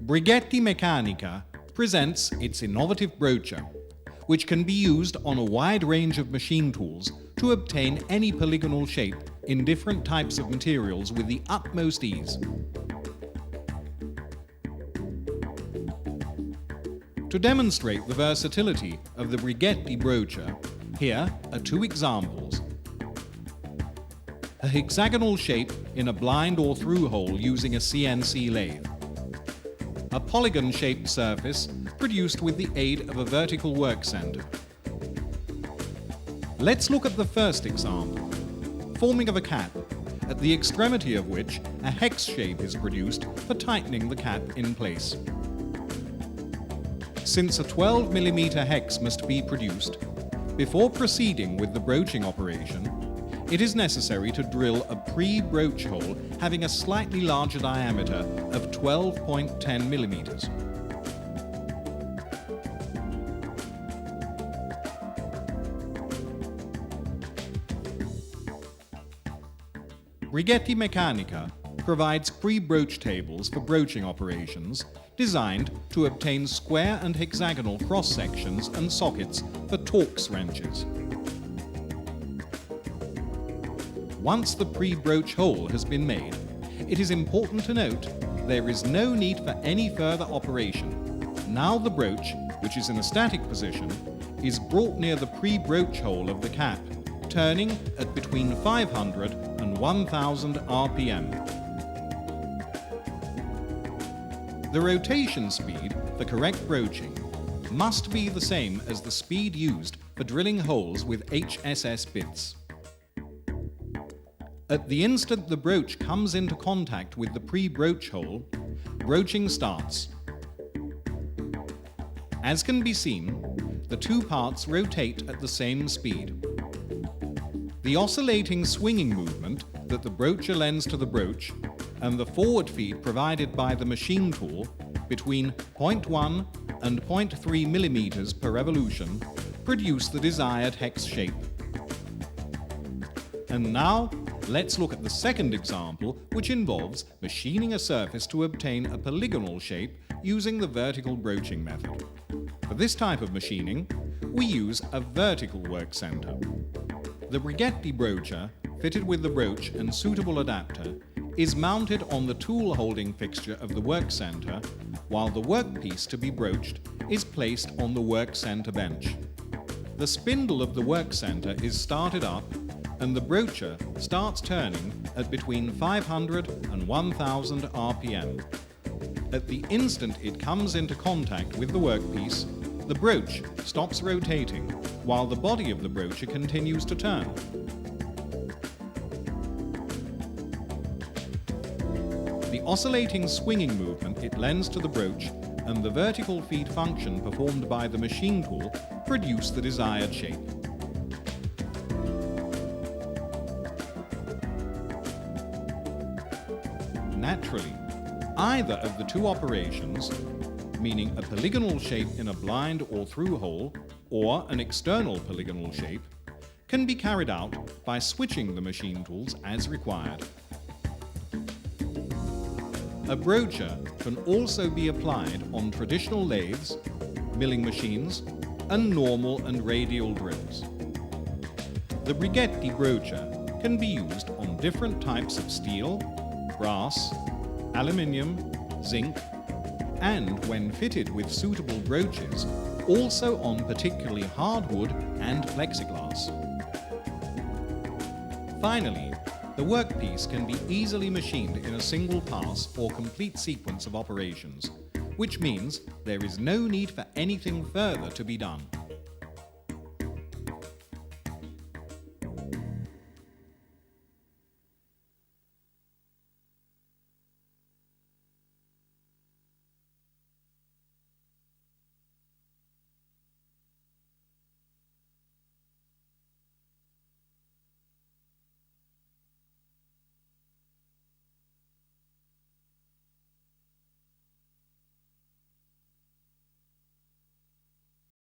Brighetti Meccanica presents its innovative broacher, which can be used on a wide range of machine tools to obtain any polygonal shape in different types of materials with the utmost ease. To demonstrate the versatility of the Brighetti broacher, here are two examples. A hexagonal shape in a blind or through hole using a CNC lathe. A polygon-shaped surface produced with the aid of a vertical work center. Let's look at the first example, forming of a cap, at the extremity of which a hex shape is produced for tightening the cap in place. Since a 12 mm hex must be produced, before proceeding with the broaching operation, it is necessary to drill a pre-broach hole having a slightly larger diameter of 12.10 mm. Brighetti Meccanica provides pre-broach tables for broaching operations designed to obtain square and hexagonal cross-sections and sockets for Torx wrenches. Once the pre-broach hole has been made, it is important to note there is no need for any further operation. Now the broach, which is in a static position, is brought near the pre-broach hole of the cap, turning at between 500 and 1000 RPM. The rotation speed for correct broaching must be the same as the speed used for drilling holes with HSS bits. At the instant the broach comes into contact with the pre-broach hole, broaching starts. As can be seen, the two parts rotate at the same speed. The oscillating swinging movement that the broacher lends to the broach and the forward feed provided by the machine tool between 0.1 and 0.3 mm per revolution produce the desired hex shape. And now, let's look at the second example, which involves machining a surface to obtain a polygonal shape using the vertical broaching method. For this type of machining, we use a vertical work center. The Brighetti broacher, fitted with the broach and suitable adapter, is mounted on the tool holding fixture of the work center, while the workpiece to be broached is placed on the work center bench. The spindle of the work center is started up and the broacher starts turning at between 500 and 1000 RPM. At the instant it comes into contact with the workpiece, the broach stops rotating while the body of the broacher continues to turn. The oscillating swinging movement it lends to the broach and the vertical feed function performed by the machine tool produce the desired shape. Naturally, either of the two operations, meaning a polygonal shape in a blind or through hole, or an external polygonal shape, can be carried out by switching the machine tools as required. A broacher can also be applied on traditional lathes, milling machines, and normal and radial drills. The Brighetti broacher can be used on different types of steel, brass, aluminium, zinc, and when fitted with suitable broaches, also on particularly hardwood and plexiglass. Finally, the workpiece can be easily machined in a single pass or complete sequence of operations, which means there is no need for anything further to be done.